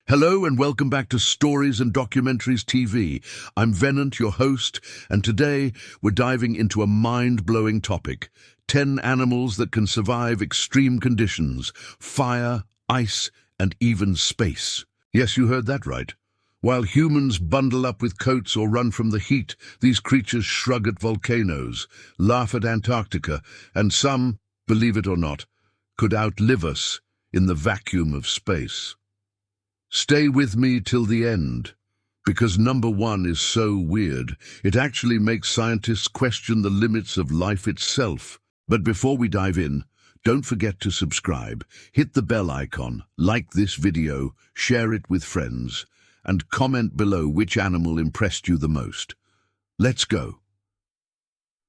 Hello and welcome back to Stories and Documentaries TV. I'm Venant, your host, and today we're diving into a mind-blowing topic. 10 animals that can survive extreme conditions, fire, ice, and even space. Yes, you heard that right. While humans bundle up with coats or run from the heat, these creatures shrug at volcanoes, laugh at Antarctica, and some, believe it or not, could outlive us in the vacuum of space. Stay with me till the end, because number one is so weird, it actually makes scientists question the limits of life itself. But before we dive in, don't forget to subscribe, hit the bell icon, like this video, share it with friends, and comment below which animal impressed you the most. Let's go.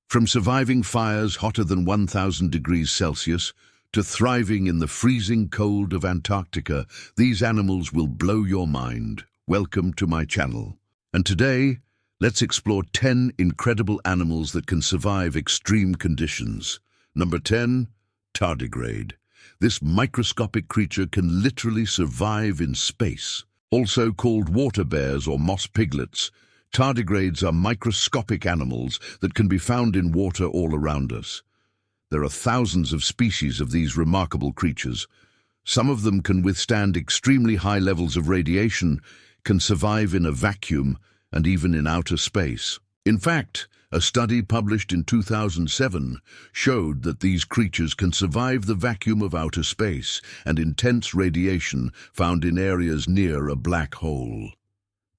From surviving fires hotter than 1,000 degrees Celsius, to thriving in the freezing cold of Antarctica, these animals will blow your mind. Welcome to my channel. And today, let's explore 10 incredible animals that can survive extreme conditions. Number 10, tardigrade. This microscopic creature can literally survive in space. Also called water bears or moss piglets, tardigrades are microscopic animals that can be found in water all around us. There are thousands of species of these remarkable creatures. Some of them can withstand extremely high levels of radiation, can survive in a vacuum, and even in outer space. In fact, a study published in 2007 showed that these creatures can survive the vacuum of outer space and intense radiation found in areas near a black hole.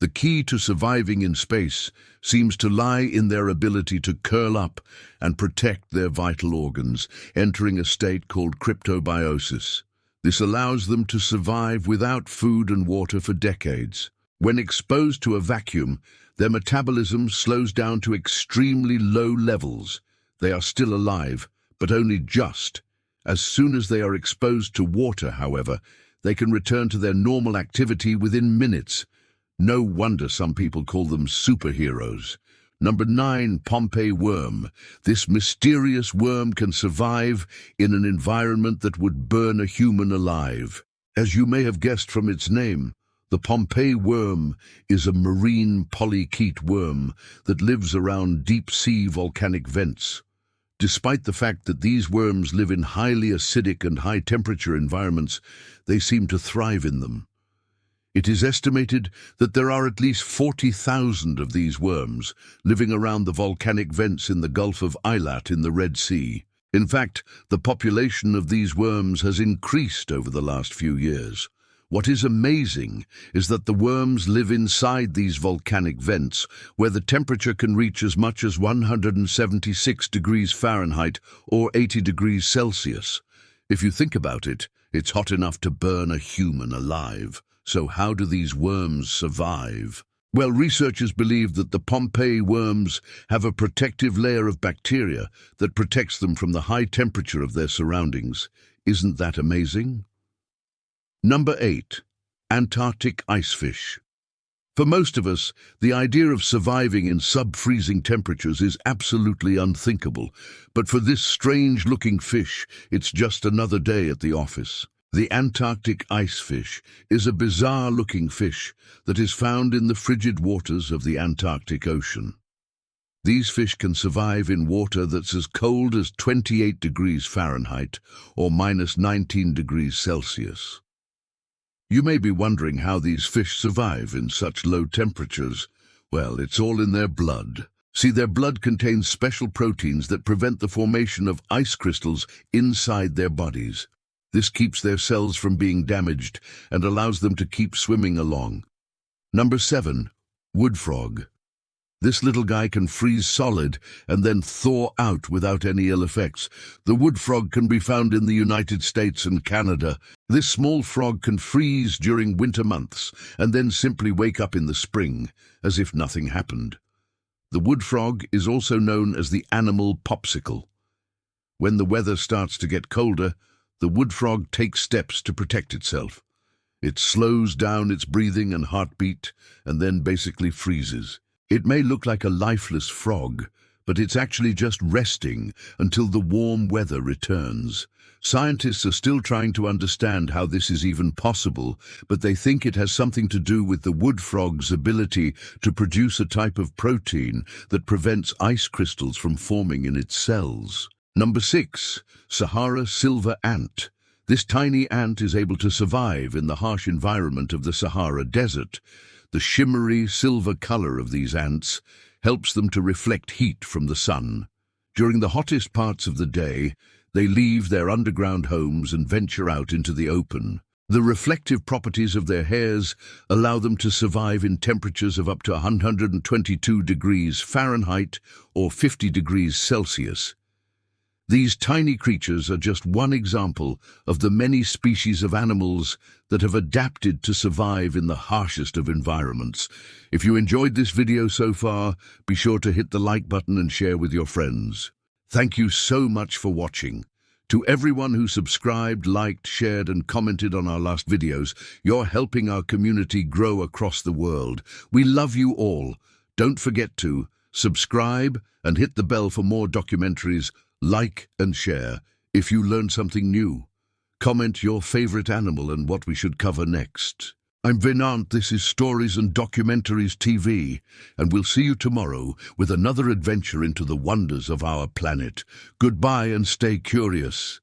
The key to surviving in space seems to lie in their ability to curl up and protect their vital organs, entering a state called cryptobiosis. This allows them to survive without food and water for decades. When exposed to a vacuum, their metabolism slows down to extremely low levels. They are still alive, but only just. As soon as they are exposed to water, however, they can return to their normal activity within minutes. No wonder some people call them superheroes. Number 9, Pompeii worm. This mysterious worm can survive in an environment that would burn a human alive. As you may have guessed from its name, the Pompeii worm is a marine polychaete worm that lives around deep-sea volcanic vents. Despite the fact that these worms live in highly acidic and high-temperature environments, they seem to thrive in them. It is estimated that there are at least 40,000 of these worms living around the volcanic vents in the Gulf of Eilat in the Red Sea. In fact, the population of these worms has increased over the last few years. What is amazing is that the worms live inside these volcanic vents, where the temperature can reach as much as 176 degrees Fahrenheit or 80 degrees Celsius. If you think about it, it's hot enough to burn a human alive. So how do these worms survive? Well, researchers believe that the Pompeii worms have a protective layer of bacteria that protects them from the high temperature of their surroundings. Isn't that amazing? Number 8, Antarctic icefish. For most of us, the idea of surviving in sub-freezing temperatures is absolutely unthinkable. But for this strange-looking fish, it's just another day at the office. The Antarctic icefish is a bizarre-looking fish that is found in the frigid waters of the Antarctic Ocean. These fish can survive in water that's as cold as 28 degrees Fahrenheit or minus 19 degrees Celsius. You may be wondering how these fish survive in such low temperatures. Well, it's all in their blood. See, their blood contains special proteins that prevent the formation of ice crystals inside their bodies. This keeps their cells from being damaged and allows them to keep swimming along. Number 7, wood frog. This little guy can freeze solid and then thaw out without any ill effects. The wood frog can be found in the United States and Canada. This small frog can freeze during winter months and then simply wake up in the spring, as if nothing happened. The wood frog is also known as the animal popsicle. When the weather starts to get colder, the wood frog takes steps to protect itself. It slows down its breathing and heartbeat and then basically freezes. It may look like a lifeless frog, but it's actually just resting until the warm weather returns. Scientists are still trying to understand how this is even possible, but they think it has something to do with the wood frog's ability to produce a type of protein that prevents ice crystals from forming in its cells. Number 6. Sahara silver ant. This tiny ant is able to survive in the harsh environment of the Sahara Desert. The shimmery silver color of these ants helps them to reflect heat from the sun. During the hottest parts of the day, they leave their underground homes and venture out into the open. The reflective properties of their hairs allow them to survive in temperatures of up to 122 degrees Fahrenheit or 50 degrees Celsius. These tiny creatures are just one example of the many species of animals that have adapted to survive in the harshest of environments. If you enjoyed this video so far, be sure to hit the like button and share with your friends. Thank you so much for watching. To everyone who subscribed, liked, shared and commented on our last videos, you're helping our community grow across the world. We love you all. Don't forget to subscribe and hit the bell for more documentaries. Like and share if you learned something new. Comment your favorite animal and what we should cover next. I'm Venant, this is Stories and Documentaries TV, and we'll see you tomorrow with another adventure into the wonders of our planet. Goodbye and stay curious.